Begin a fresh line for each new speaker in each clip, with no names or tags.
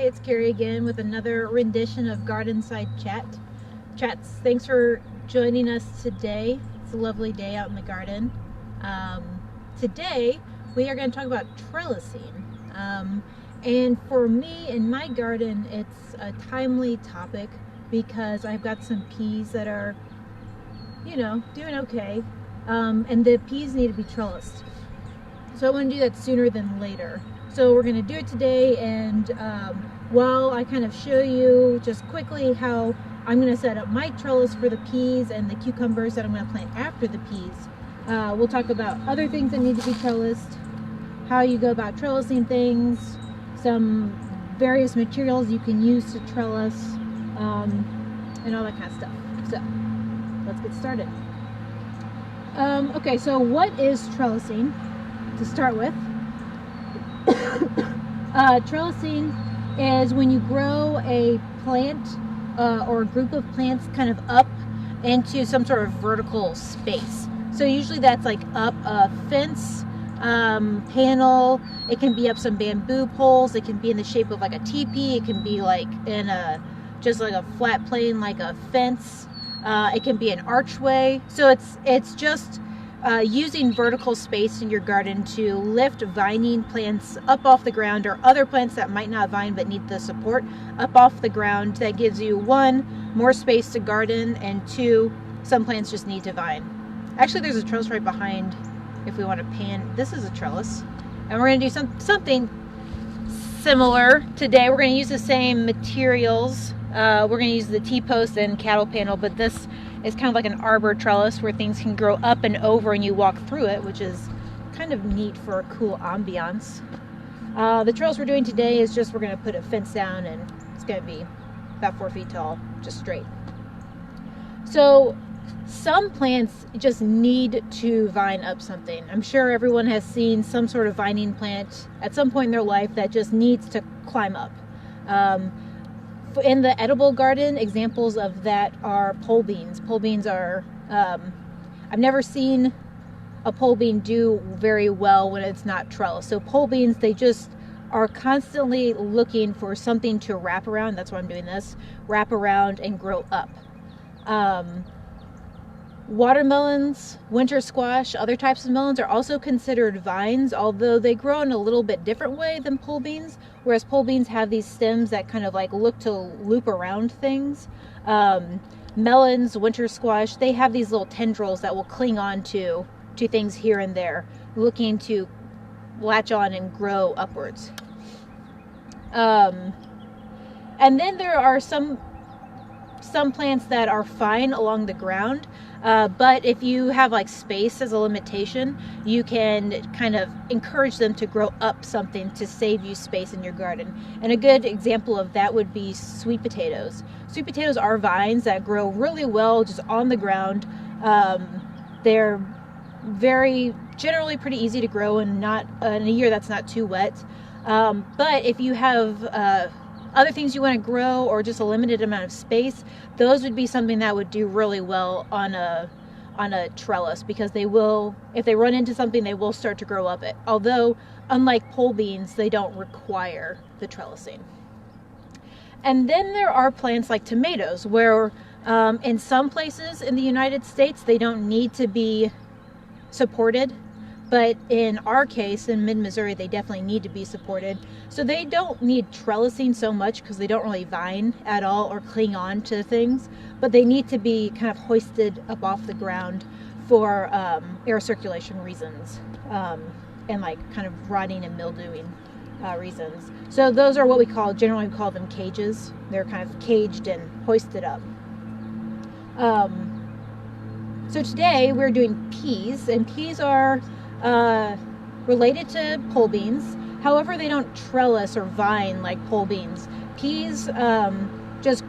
it's Carrie again with another rendition of Gardenside Chats. Thanks for joining us today. It's a lovely day out in the garden. Today we are going to talk about trellising. And for me in my garden, it's a timely topic because I've got some peas that are, doing okay. And the peas need to be trellised. So I want to do that sooner than later. So we're going to do it today, and while I kind of show you just quickly how I'm going to set up my trellis for the peas and the cucumbers that I'm going to plant after the peas, we'll talk about other things that need to be trellised, how you go about trellising things, some various materials you can use to trellis, and all that kind of stuff. So let's get started. Okay, so what is trellising to start with? Trellising is when you grow a plant or a group of plants kind of up into some sort of vertical space. So usually that's like up a fence panel. It can be up some bamboo poles. It can be in the shape of like a teepee. It can be like in just like a flat plane, like a fence. It can be an archway. So it's just using vertical space in your garden to lift vining plants up off the ground, or other plants that might not vine but need the support up off the ground. That gives you, one, more space to garden, and two, some plants just need to vine. Actually, there's a trellis right behind if we want to pan. This is a trellis, and we're going to do something similar today. We're going to use the same materials. We're going to use the T-post and cattle panel, but this is kind of like an arbor trellis where things can grow up and over and you walk through it, which is kind of neat for a cool ambiance. The trellis we're doing today is just, we're going to put a fence down, and it's going to be about 4 feet tall, just straight. So some plants just need to vine up something. I'm sure everyone has seen some sort of vining plant at some point in their life that just needs to climb up. In the edible garden, examples of that are pole beans. Pole beans are, I've never seen a pole bean do very well when it's not trellised. So pole beans, they just are constantly looking for something to wrap around. That's why I'm doing this. Wrap around and grow up. Watermelons, winter squash, other types of melons are also considered vines, although they grow in a little bit different way than pole beans, whereas pole beans have these stems that kind of like look to loop around things. Melons, winter squash, they have these little tendrils that will cling on to things here and there, looking to latch on and grow upwards. And then there are some plants that are fine along the ground, but if you have like space as a limitation, you can kind of encourage them to grow up something to save you space in your garden. And a good example of that would be sweet potatoes. Sweet potatoes are vines that grow really well just on the ground. They're generally pretty easy to grow, and not in a year that's not too wet. But if you have other things you want to grow, or just a limited amount of space, those would be something that would do really well on a trellis, because they will, if they run into something, they will start to grow up it. Although, unlike pole beans, they don't require the trellising. And then there are plants like tomatoes, where in some places in the United States, they don't need to be supported. But in our case, in mid-Missouri, they definitely need to be supported. So they don't need trellising so much because they don't really vine at all or cling on to things. But they need to be kind of hoisted up off the ground for air circulation reasons, and like kind of rotting and mildewing reasons. So those are what we generally call them cages. They're kind of caged and hoisted up. So today we're doing peas, and peas are related to pole beans. However, they don't trellis or vine like pole beans. Peas just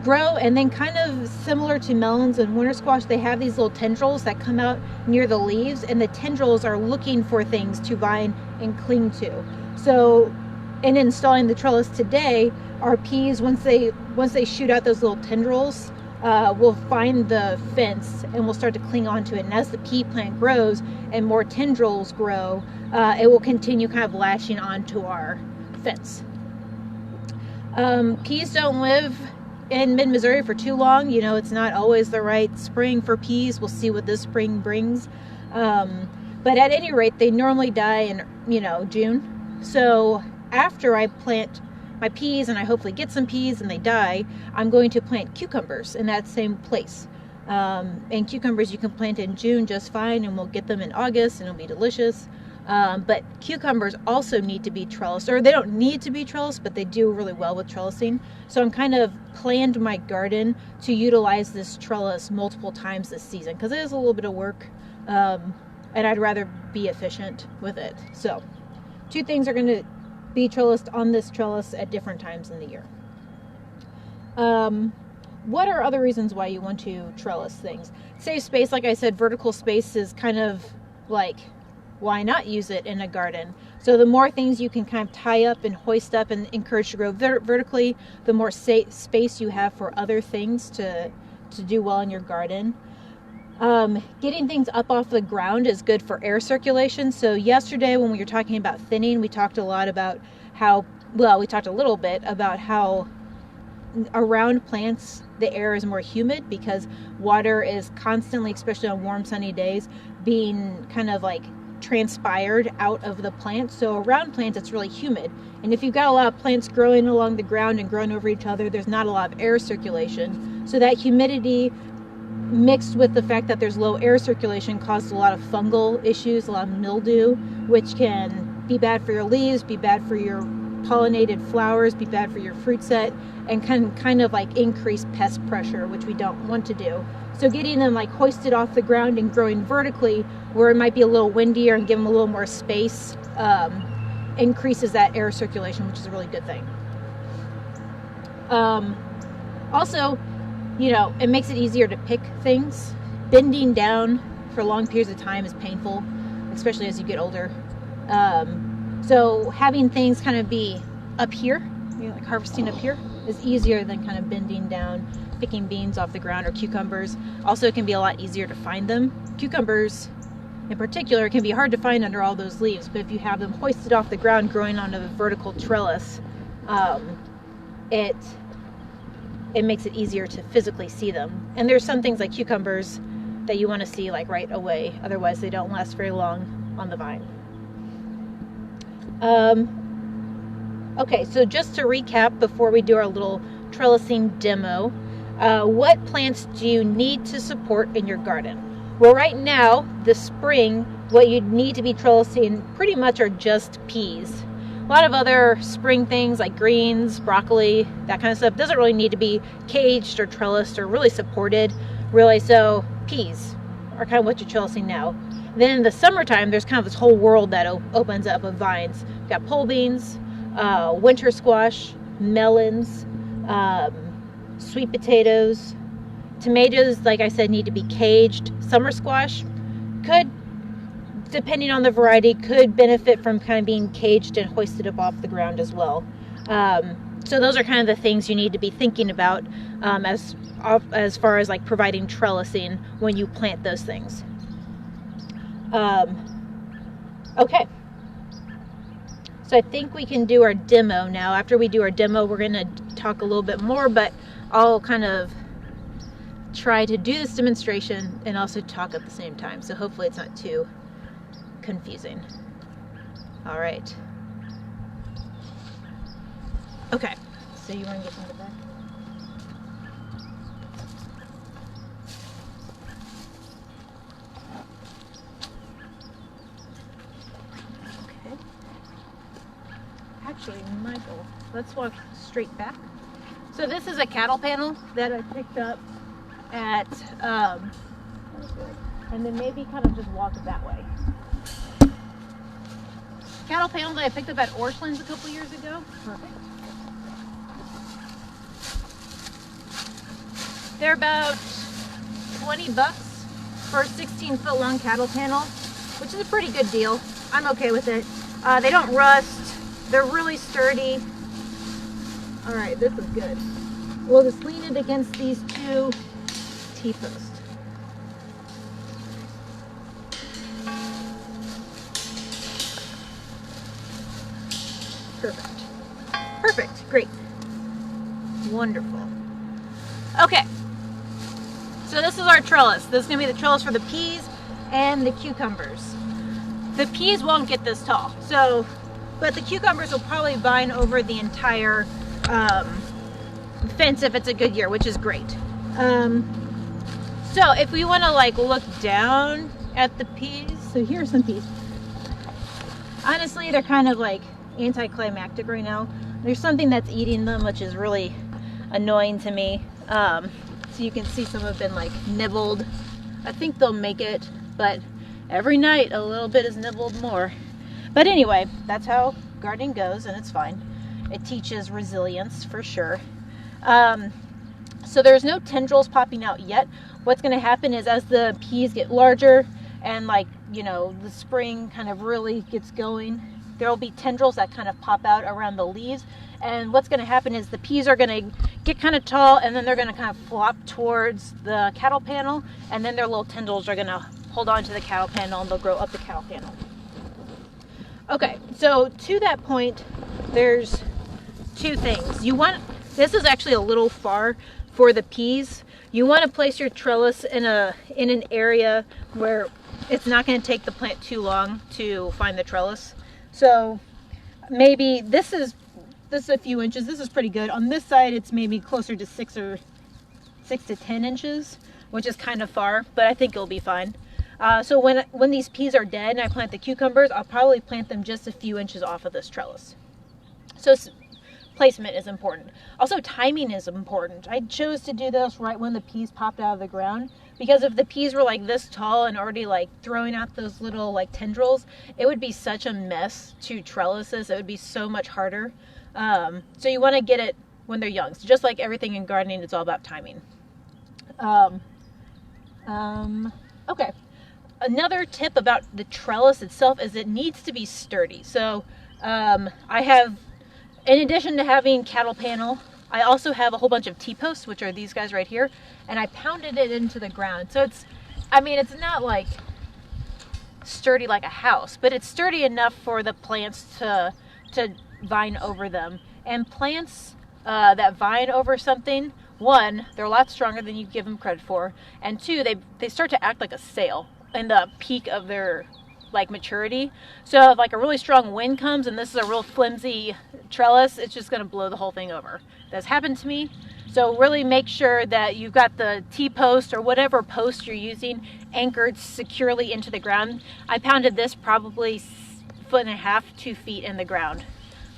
grow, and then kind of similar to melons and winter squash, they have these little tendrils that come out near the leaves, and the tendrils are looking for things to vine and cling to. So in installing the trellis today, our peas, once they shoot out those little tendrils, will find the fence and will start to cling onto it. And as the pea plant grows and more tendrils grow, it will continue kind of latching onto our fence. Peas don't live in mid-Missouri for too long. You know, it's not always the right spring for peas. We'll see what this spring brings. But at any rate, they normally die in, you know, June. So after I plant my peas and I hopefully get some peas and they die, I'm going to plant cucumbers in that same place. And cucumbers you can plant in June just fine, and we'll get them in August and it'll be delicious. But cucumbers also need to be trellised, or they don't need to be trellised, but they do really well with trellising. So I'm kind of planned my garden to utilize this trellis multiple times this season because it is a little bit of work, and I'd rather be efficient with it. So 2 things are going to be trellised on this trellis at different times in the year. What are other reasons why you want to trellis things? Save space, like I said, vertical space is kind of like, why not use it in a garden? So the more things you can kind of tie up and hoist up and encourage to grow vertically, the more space you have for other things to do well in your garden. Getting things up off the ground is good for air circulation. So yesterday when we were talking about thinning, we talked a lot about how, well, we talked a little bit about how around plants the air is more humid because water is constantly, especially on warm sunny days, being kind of like transpired out of the plant. So around plants it's really humid, and if you've got a lot of plants growing along the ground and growing over each other, there's not a lot of air circulation. So that humidity mixed with the fact that there's low air circulation causes a lot of fungal issues, a lot of mildew, which can be bad for your leaves, be bad for your pollinated flowers, be bad for your fruit set, and can kind of like increase pest pressure, which we don't want to do. So getting them like hoisted off the ground and growing vertically where it might be a little windier and give them a little more space increases that air circulation, which is a really good thing. Also, you know, it makes it easier to pick things. Bending down for long periods of time is painful, especially as you get older. So having things kind of be up here, you know, like harvesting up here, is easier than kind of bending down, picking beans off the ground or cucumbers. Also, it can be a lot easier to find them. Cucumbers in particular can be hard to find under all those leaves, but if you have them hoisted off the ground growing on a vertical trellis, it makes it easier to physically see them. And there's some things like cucumbers that you want to see like right away, otherwise they don't last very long on the vine. Okay, so just to recap before we do our little trellising demo, what plants do you need to support in your garden? Well, right now, this spring, what you need to be trellising pretty much are just peas. A lot of other spring things like greens, broccoli, that kind of stuff doesn't really need to be caged or trellised or really supported, really. So peas are kind of what you're trellising now. Then in the summertime, there's kind of this whole world that opens up of vines. You've got pole beans, winter squash, melons, sweet potatoes. Tomatoes, like I said, need to be caged. Summer squash could, depending on the variety, could benefit from kind of being caged and hoisted up off the ground as well. So those are kind of the things you need to be thinking about as far as like providing trellising when you plant those things. Okay. So I think we can do our demo now. After we do our demo, we're going to talk a little bit more, but I'll kind of try to do this demonstration and also talk at the same time. So hopefully it's not too confusing. All right. Okay. So you want to get in the back? Okay. Actually, Michael, let's walk straight back. So this is a cattle panel that I picked up at, and then maybe kind of just walk that way. Cattle panel that I picked up at Orchlands a couple years ago. Perfect. They're about $20 for a 16-foot long cattle panel, which is a pretty good deal. I'm okay with it. They don't rust. They're really sturdy. All right, this is good. We'll just lean it against these two T-posts. Perfect. Perfect. Great. Wonderful. Okay, so this is our trellis. This is going to be the trellis for the peas and the cucumbers. The peas won't get this tall, so, but the cucumbers will probably vine over the entire fence if it's a good year, which is great. So if we want to like look down at the peas, so here's some peas. Honestly, they're kind of like anticlimactic right now. There's something that's eating them, which is really annoying to me. So you can see some have been like nibbled. I think they'll make it, but every night a little bit is nibbled more. But anyway, that's how gardening goes, and it's fine. It teaches resilience for sure. So there's no tendrils popping out yet. What's going to happen is as the peas get larger and like, you know, the spring kind of really gets going, there will be tendrils that kind of pop out around the leaves. And what's going to happen is the peas are going to get kind of tall, and then they're going to kind of flop towards the cattle panel, and then their little tendrils are going to hold on to the cattle panel, and they'll grow up the cattle panel. Okay, so to that point, there's two things. This is actually a little far for the peas. You want to place your trellis in an area where it's not going to take the plant too long to find the trellis. So maybe this is a few inches. This is pretty good. On this side, it's maybe closer to 6 to 10 inches, which is kind of far, but I think it'll be fine. So when these peas are dead and I plant the cucumbers, I'll probably plant them just a few inches off of this trellis. So placement is important. Also, timing is important. I chose to do this right when the peas popped out of the ground, because if the peas were like this tall and already like throwing out those little like tendrils, it would be such a mess to trellis this. It would be so much harder. So you want to get it when they're young. So just like everything in gardening, it's all about timing. Okay. Another tip about the trellis itself is it needs to be sturdy. So I have, in addition to having cattle panel, I also have a whole bunch of T-posts, which are these guys right here, and I pounded it into the ground. So it's not like sturdy like a house, but it's sturdy enough for the plants to vine over them. And plants that vine over something, one, they're a lot stronger than you give them credit for, and two, they start to act like a sail in the peak of their like maturity. So if like a really strong wind comes and this is a real flimsy trellis, it's just going to blow the whole thing over. That's happened to me. So really make sure that you've got the T-post or whatever post you're using anchored securely into the ground. I pounded this probably 1.5 to 2 feet in the ground.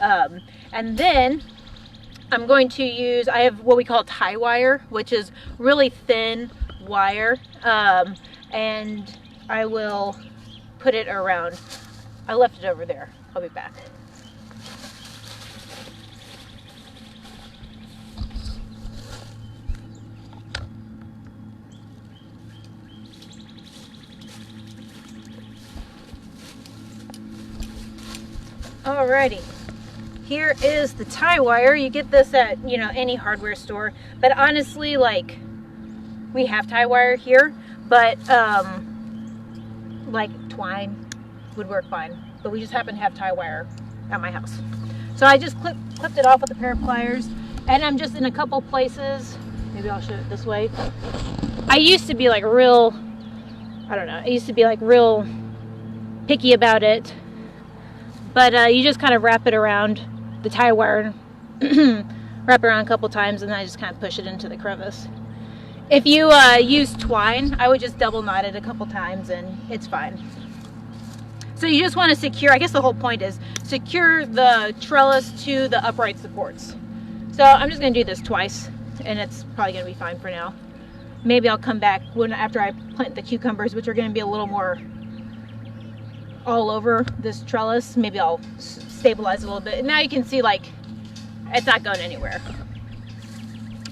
And then I'm going to use, I have what we call tie wire, which is really thin wire, and I will put it around. I left it over there. I'll be back. Alrighty. Here is the tie wire. You get this at, you know, any hardware store. But honestly, like, we have tie wire here, but like twine would work fine. But we just happen to have tie wire at my house. So I just clipped it off with a pair of pliers, and I'm just in a couple places. Maybe I'll show it this way. I used to be like real, I don't know, I used to be like real picky about it. But you just kind of wrap it around the tie wire, wrap it around a couple times, and then I just kind of push it into the crevice. If you use twine, I would just double knot it a couple times and it's fine. So you just want to secure, I guess the whole point is secure the trellis to the upright supports. So I'm just going to do this twice, and it's probably going to be fine for now. Maybe I'll come back after I plant the cucumbers, which are going to be a little more all over this trellis. Maybe I'll stabilize it a little bit. And now you can see, like, it's not going anywhere.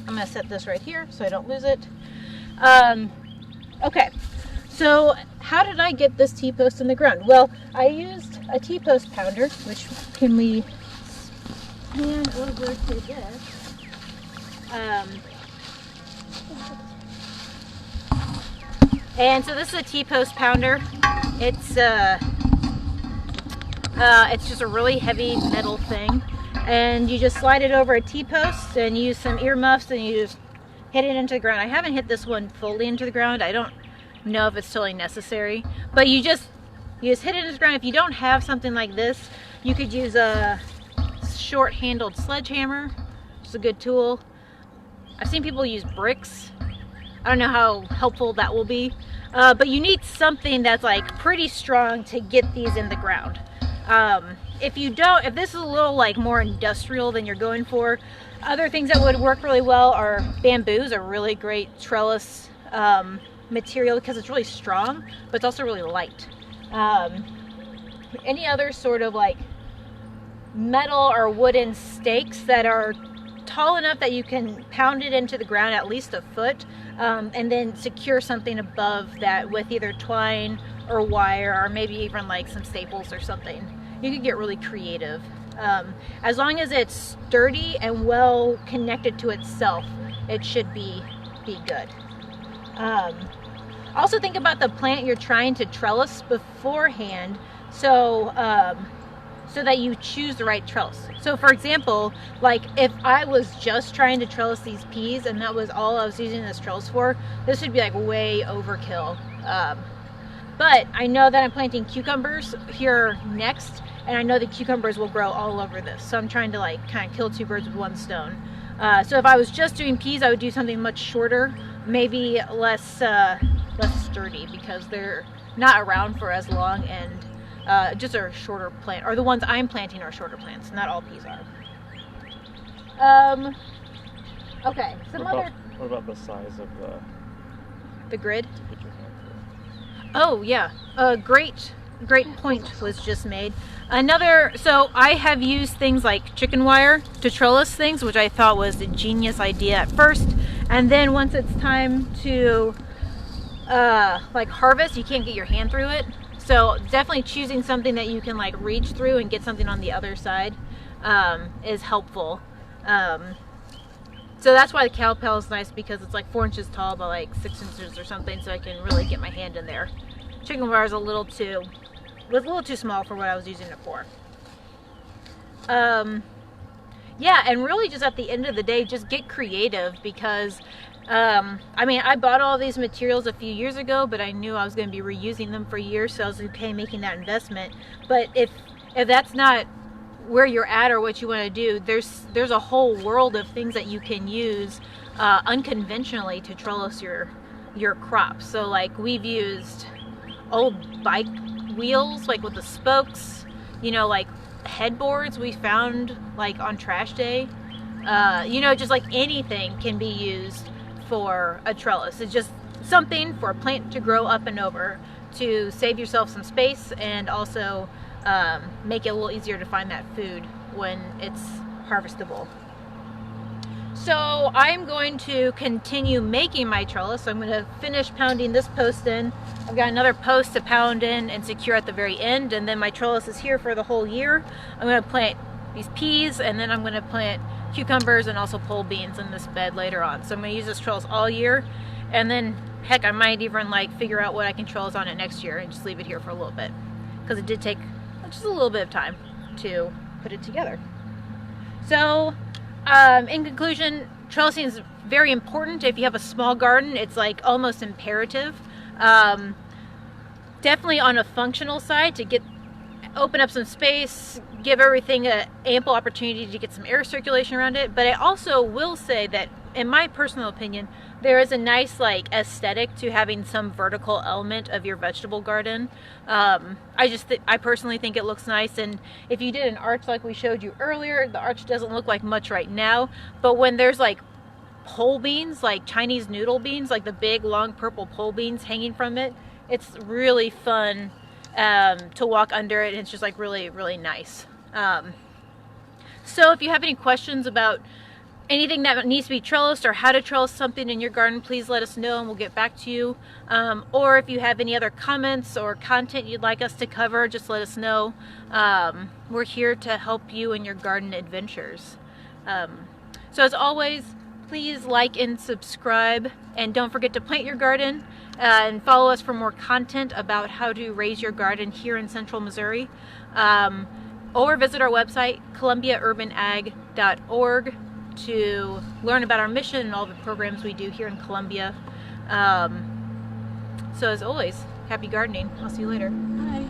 I'm going to set this right here so I don't lose it. Okay, so how did I get this T-post in the ground? Well, I used a T-post pounder, which can we pan over to this? And so this is a T-post pounder. It's It's just a really heavy metal thing, and you just slide it over a T-post and use some earmuffs and you just hit it into the ground. I haven't hit this one fully into the ground. I don't know if it's totally necessary, but you just hit it into the ground. If you don't have something like this, you could use a short-handled sledgehammer. It's a good tool. I've seen people use bricks. I don't know how helpful that will be, but you need something that's like pretty strong to get these in the ground. If this is a little like more industrial than you're going for, other things that would work really well are bamboos, are really great trellis material because it's really strong, but it's also really light. Any other sort of like metal or wooden stakes that are tall enough that you can pound it into the ground at least a foot, and then secure something above that with either twine or wire, or maybe even like some staples or something. You can get really creative. As long as it's sturdy and well connected to itself, it should be good. Also think about the plant you're trying to trellis beforehand, so that you choose the right trellis. So for example, like if I was just trying to trellis these peas and that was all I was using this trellis for, this would be like way overkill. But I know that I'm planting cucumbers here next, and I know the cucumbers will grow all over this. So I'm trying to like kind of kill two birds with one stone. So if I was just doing peas, I would do something much shorter, maybe less sturdy, because they're not around for as long, and just a shorter plant, or the ones I'm planting are shorter plants. Not all peas are. Okay,
what about the size of
the grid?
to get your hand through?
Oh yeah, great point was just made. So I have used things like chicken wire to trellis things, which I thought was a genius idea at first, and then once it's time to like harvest, you can't get your hand through it. So definitely choosing something that you can like reach through and get something on the other side is helpful. So that's why the cow pail is nice, because it's like 4 inches tall by like 6 inches or something, so I can really get my hand in there. Chicken wire is a little too small for what I was using it for. Yeah, and really just at the end of the day, just get creative, because I mean, I bought all these materials a few years ago, but I knew I was going to be reusing them for years, so I was okay making that investment. But if that's not where you're at or what you want to do, there's a whole world of things that you can use unconventionally to trellis your crops. So like we've used old bike wheels, like with the spokes, you know, like headboards we found like on trash day. You know, just like anything can be used for a trellis. It's just something for a plant to grow up and over, to save yourself some space, and also make it a little easier to find that food when it's harvestable. So I'm going to continue making my trellis. So I'm going to finish pounding this post in. I've got another post to pound in and secure at the very end, and then my trellis is here for the whole year. I'm going to plant these peas, and then I'm going to plant cucumbers and also pole beans in this bed later on. So I'm going to use this trellis all year, and then heck, I might even like figure out what I can trellis on it next year and just leave it here for a little bit, because it did take just a little bit of time to put it together. So in conclusion, trellising is very important. If you have a small garden, it's like almost imperative. Definitely on a functional side, to open up some space, give everything an ample opportunity to get some air circulation around it. But I also will say that, in my personal opinion, there is a nice like aesthetic to having some vertical element of your vegetable garden. I personally think it looks nice, and if you did an arch like we showed you earlier, the arch doesn't look like much right now, but when there's like pole beans, like Chinese noodle beans, like the big long purple pole beans hanging from it, it's really fun to walk under it, and it's just like really, really nice. So if you have any questions about anything that needs to be trellised, or how to trellis something in your garden, please let us know and we'll get back to you. Or if you have any other comments or content you'd like us to cover, just let us know. We're here to help you in your garden adventures. So as always, please like and subscribe, and don't forget to plant your garden, and follow us for more content about how to raise your garden here in central Missouri. Or visit our website, columbiaurbanag.org, to learn about our mission and all the programs we do here in Columbia. So as always, happy gardening. I'll see you later.
Bye.